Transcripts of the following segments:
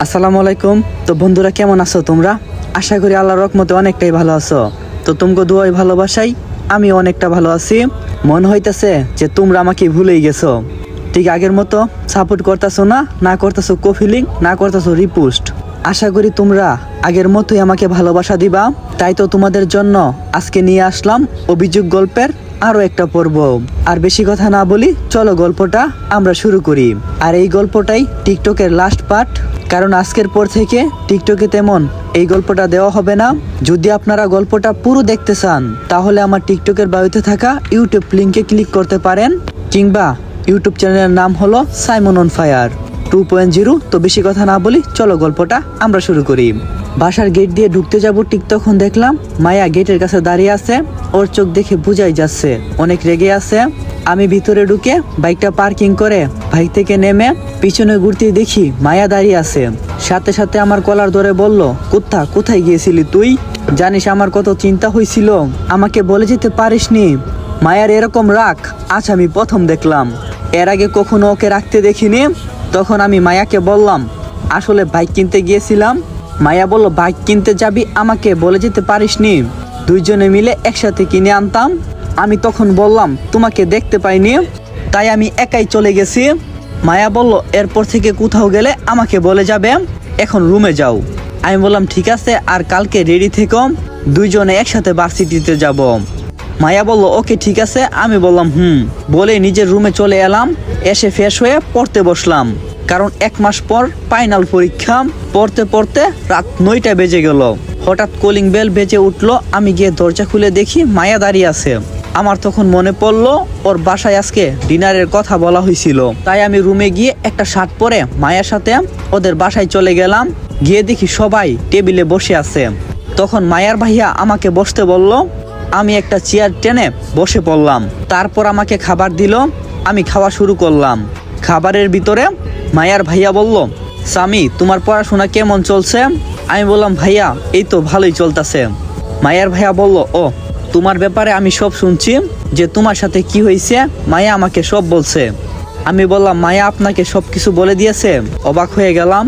আসসালামু আলাইকুম। তো বন্ধুরা, কেমন আছো তোমরা? আশা করি আল্লাহর রহমতে অনেকটাই ভালো আছো। তো তোমাকে দুয়াই ভালোবাসাই আমি অনেকটা ভালো আছি। মনে হইতেছে যে তোমরা আমাকে ভুলেই গেছো। ঠিক আগের মতো সাপোর্ট করতেছো না করতেছো কফিলিং, না করতেছো রিপোস্ট। আশা করি তোমরা আগের মতোই আমাকে ভালোবাসা দিবা। তাই তো তোমাদের জন্য আজকে নিয়ে আসলাম অভিযোগ গল্পের আরো একটা পর্ব। আর বেশি কথা না বলি, চলো গল্পটা আমরা শুরু করি। আর এই গল্পটাই টিকটকের লাস্ট পার্ট, কারণ আজকের পর থেকে টিকটকে তেমন এই গল্পটা দেওয়া হবে না। যদি আপনারা গল্পটা পুরো দেখতে চান তাহলে আমার টিকটকের বায়ুতে থাকা ইউটিউব লিঙ্কে ক্লিক করতে পারেন, কিংবা ইউটিউব চ্যানেলের নাম হলো সাইমন অন ফায়ার 2.0। তো বেশি কথা না বলি, চলো গল্পটা আমরা শুরু করি। বাসার গেট দিয়ে ঢুকতে যাব, ঠিক তখন দেখলাম মায়া গেটের কাছে দাঁড়িয়ে আছে। ওর চোখ দেখে বোঝাই যাচ্ছে অনেক রেগে আছে। আমি ভিতরে ঢুকে বাইকটা পার্কিং করে বাইক থেকে নেমে পিছনে ঘুরতে দেখি মায়া দাঁড়িয়ে আছে। সাথে সাথে আমার কলার ধরে বলল, কোথায় গিয়েছিলি তুই? জানিস আমার কত চিন্তা হয়েছিল, আমাকে বলে যেতে পারিসনি? মায়ার এরকম রাগ আজ আমি প্রথম দেখলাম, এর আগে কখনো ওকে রাখতে দেখিনি। তখন আমি মায়াকে বললাম, আসলে বাইক কিনতে গিয়েছিলাম। মায়া বলল, বাইক কিনতে যাবি, আমাকে বলে যেতে পারিসনি? দুইজনে মিলে একসাথে কিনে আনতাম। আমি তখন বললাম, তোমাকে দেখতে পাইনি, তাই আমি একাই চলে গেছি। মায়া বলল, এরপর থেকে কোথাও গেলে আমাকে বলে যাবে, এখন রুমে যাও। আমি বললাম ঠিক আছে, আর কালকে রেডি থেকো, দুইজনে একসাথে ভার্সিটিতে যাব। মায়া বলল ওকে ঠিক আছে। আমি বললাম বলে নিজের রুমে চলে এলাম। এসে ফ্রেশ হয়ে পড়তে বসলাম, কারণ 1 মাস পর ফাইনাল পরীক্ষা। পড়তে পড়তে রাত 9টা বেজে গেল। হঠাৎ কলিং বেল বেজে উঠলো। আমি গিয়ে দরজা খুলে দেখি মায়া দাঁড়িয়ে আছে। আমার তখন মনে পড়লো ওর বাসায় আজকে ডিনারের কথা বলা হয়েছিল। তাই আমি রুমে গিয়ে একটা শার্ট পরে মায়ের সাথে ওদের বাসায় চলে গেলাম। গিয়ে দেখি সবাই টেবিলে বসে আছে। তখন মায়ার ভাইয়া আমাকে বসতে বলল। আমি একটা চেয়ার টেনে বসে পড়লাম। তারপর আমাকে খাবার দিল। আমি খাওয়া শুরু করলাম। খাবারের ভিতরে মায়ার ভাইয়া বলল, সামি তোমার পড়াশোনা কেমন চলছে? আমি বললাম, ভাইয়া এই তো ভালোই চলতেছে। মায়ার ভাইয়া বলল, ও তোমার ব্যাপারে আমি সব শুনছি, যে তোমার সাথে কি হয়েছে মায়া আমাকে সব বলছে। আমি বললাম, মায়া আপনাকে সব কিছু বলে দিয়েছে? অবাক হয়ে গেলাম।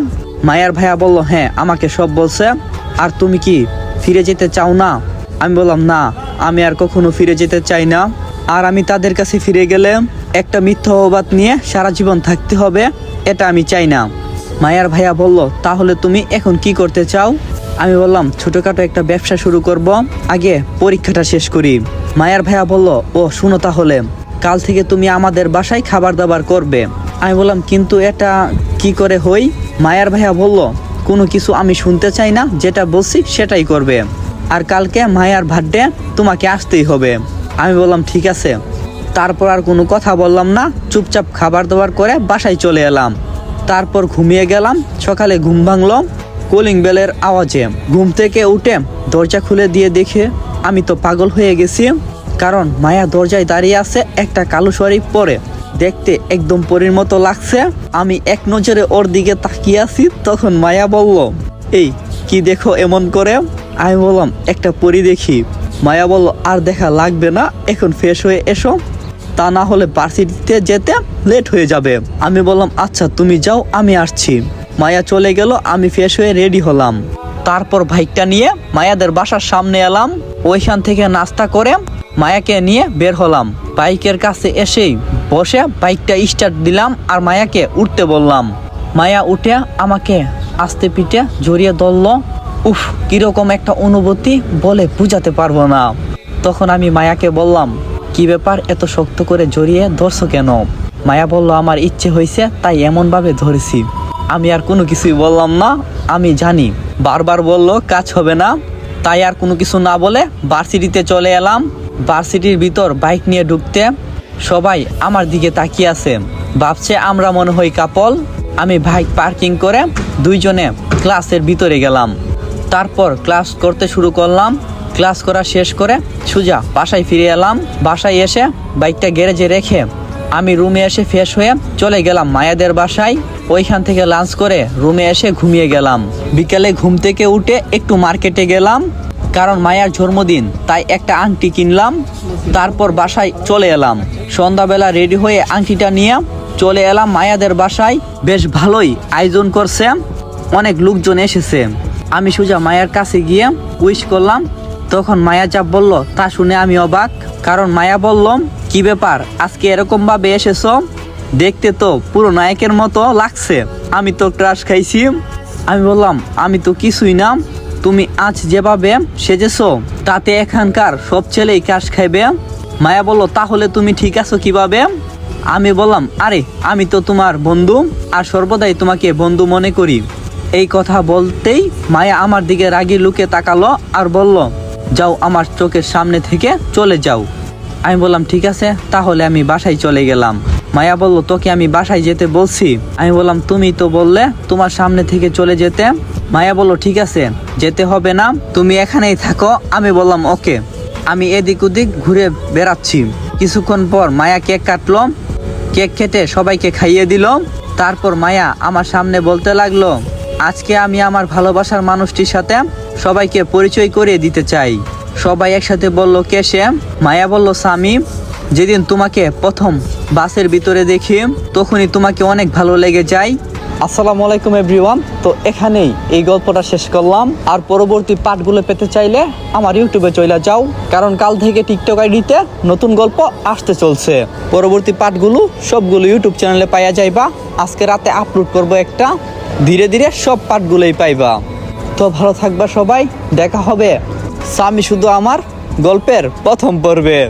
মায়ার ভাইয়া বলল, হ্যাঁ আমাকে সব বলছে। আর তুমি কি ফিরে যেতে চাও না? আমি বললাম, না আমি আর কখনো ফিরে যেতে চাই না। আর আমি তাদের কাছে ফিরে গেলে একটা মিথ্যা অপবাদ নিয়ে সারা জীবন থাকতে হবে, এটা আমি চাই না। মায়ার ভাইয়া বলল, তাহলে তুমি এখন কি করতে চাও? আমি বললাম, ছোটখাটো একটা ব্যবসা শুরু করব, আগে পরীক্ষাটা শেষ করি। মায়ার ভাইয়া বলল, ও শুনো, তাহলে কাল থেকে তুমি আমাদের বাসায় খাবার দাবার করবে। আমি বললাম, কিন্তু এটা কি করে হই? মায়ার ভাইয়া বলল, কোনো কিছু আমি শুনতে চাই না, যেটা বলছি সেটাই করবে। আর কালকে মায়ার বার্থডে, তোমাকে আসতেই হবে। আমি বললাম ঠিক আছে। তারপর আর কোনো কথা বললাম না, চুপচাপ খাবার দাবার করে বাসায় চলে এলাম। তারপর ঘুমিয়ে গেলাম। সকালে ঘুম ভাঙলো কলিং বেলের আওয়াজে। ঘুম থেকে উঠে দরজা খুলে দিয়ে দেখে আমি তো পাগল হয়ে গেছি, কারণ মায়া দরজায় দাঁড়িয়ে আছে একটা কালো শাড়ি পরে, দেখতে একদম পরীর মতো লাগছে। আমি এক নজরে ওর দিকে তাকিয়ে আছি। তখন মায়া বলল, এই কি দেখো এমন করে? আমি বললাম, একটা পরী দেখি। মায়া বলল, আর দেখা লাগবে না, এখন ফ্রেশ হয়ে এসো, তা না হলে ভার্সিটিতে যেতে লেট হয়ে যাবে। আমি বললাম, আচ্ছা তুমি যাও, আমি আসছি। মায়া চলে গেল। আমি ফ্রেশ হয়ে রেডি হলাম। তারপর বাইকটা নিয়ে মায়াদের বাসার সামনে এলাম। ওইখান থেকে নাস্তা করে মায়াকে নিয়ে বের হলাম। বাইকের কাছে এসেই বসে বাইকটা স্টার্ট দিলাম আর মায়াকে উঠতে বললাম। মায়া উঠে আমাকে আস্তে পিঠে জড়িয়ে ধরল। উফ, কিরকম একটা অনুভূতি বলে বুঝাতে পারবো না। তখন আমি মায়াকে বললাম, কি ব্যাপার, এত শক্ত করে জড়িয়ে ধরছো কেন? মায়া বলল, আমার ইচ্ছে হয়েছে তাই এমনভাবে ধরেছি। আমি আর কোনো কিছুই বললাম না। আমি জানি বারবার বললো কাজ হবে না, তাই আর কোনো কিছু না বলে ভার্সিটিতে চলে এলাম। ভার্সিটির ভিতর বাইক নিয়ে ঢুকতে সবাই আমার দিকে তাকিয়ে আছে, ভাবছে আমরা মনে হয় কাপল। আমি বাইক পার্কিং করে দুইজনে ক্লাসের ভিতরে গেলাম। তারপর ক্লাস করতে শুরু করলাম। ক্লাস করা শেষ করে সোজা বাসায় ফিরে এলাম। বাসায় এসে বাইকটা গ্যারেজে রেখে আমি রুমে এসে ফ্রেশ হয়ে চলে গেলাম মায়াদের বাসায়। ওইখান থেকে লাঞ্চ করে রুমে এসে ঘুমিয়ে গেলাম। বিকালে ঘুম থেকে উঠে একটু মার্কেটে গেলাম, কারণ মায়ার জন্মদিন, তাই একটা আংটি কিনলাম। তারপর বাসায় চলে এলাম। সন্ধ্যাবেলা রেডি হয়ে আংটিটা নিয়ে চলে এলাম মায়াদের বাসায়। বেশ ভালোই আয়োজন করছে। অনেক লোকজন এসেছে। আমি সোজা মায়ার কাছে গিয়ে উইশ করলাম। তখন মায়া যা বলল তা শুনে আমি অবাক, কারণ মায়া বললাম, কি ব্যাপার আজকে এরকম ভাবে এসেছো? দেখতে তো পুরো নায়কের মতো লাগছে, আমি তো ক্রাশ খাইছি। আমি বললাম, আমি তো কিছুই না, তুমি আজ যেভাবে সেজেছো তাতে এখানকার সব ছেলেই ক্রাশ খাইবে। মায়া বলল, তাহলে তুমি ঠিক আছো কিভাবে? আমি বললাম, আরে আমি তো তোমার বন্ধু, আর সর্বদাই তোমাকে বন্ধু মনে করি। এই কথা বলতেই মায়া আমার দিকে রাগি লুকে তাকালো আর বলল, যাও আমার চোখের সামনে থেকে চলে যাও। আমি বললাম, ঠিক আছে, তাহলে আমি বাসায় চলে গেলাম। মায়া বলল, তোকে আমি বাসায় যেতে বলছি? আমি বললাম, তুমি তো বললে তোমার সামনে থেকে চলে যেতে। মায়া বলল, ঠিক আছে, যেতে হবে না, তুমি এখানেই থাকো। আমি বললাম, ওকে। আমি এদিক ওদিক ঘুরে বেড়াচ্ছি। কিছুক্ষণ পর মায়া কেক কাটলো। কেক কেটে সবাইকে খাইয়ে দিল। তারপর মায়া আমার সামনে বলতে লাগলো, আজকে আমি আমার ভালোবাসার মানুষটির সাথে সবাইকে পরিচয় করিয়ে দিতে চাই। সবাই একসাথে বলল, কে সে? মায়া বলল, সামি। যেদিন তোমাকে প্রথম বাসের ভিতরে দেখি তখনই তোমাকে অনেক ভালো লেগে যায়। আসসালামু আলাইকুম এভরিওয়ান। তো এখানেই এই গল্পটা শেষ করলাম। আর পরবর্তী পার্টগুলো পেতে চাইলে আমার ইউটিউবে চলে যাও, কারণ কাল থেকে টিকটক আইডিতে নতুন গল্প আসতে চলছে। পরবর্তী পার্টগুলো সবগুলো ইউটিউব চ্যানেলে পাইয়া যাইবা। আজকে রাতে আপলোড করব একটা, ধীরে ধীরে সব পার্টগুলোই পাইবা। তো ভালো থাকবা সবাই, দেখা হবে সামি শুধু আমার গল্পের প্রথম পর্বে।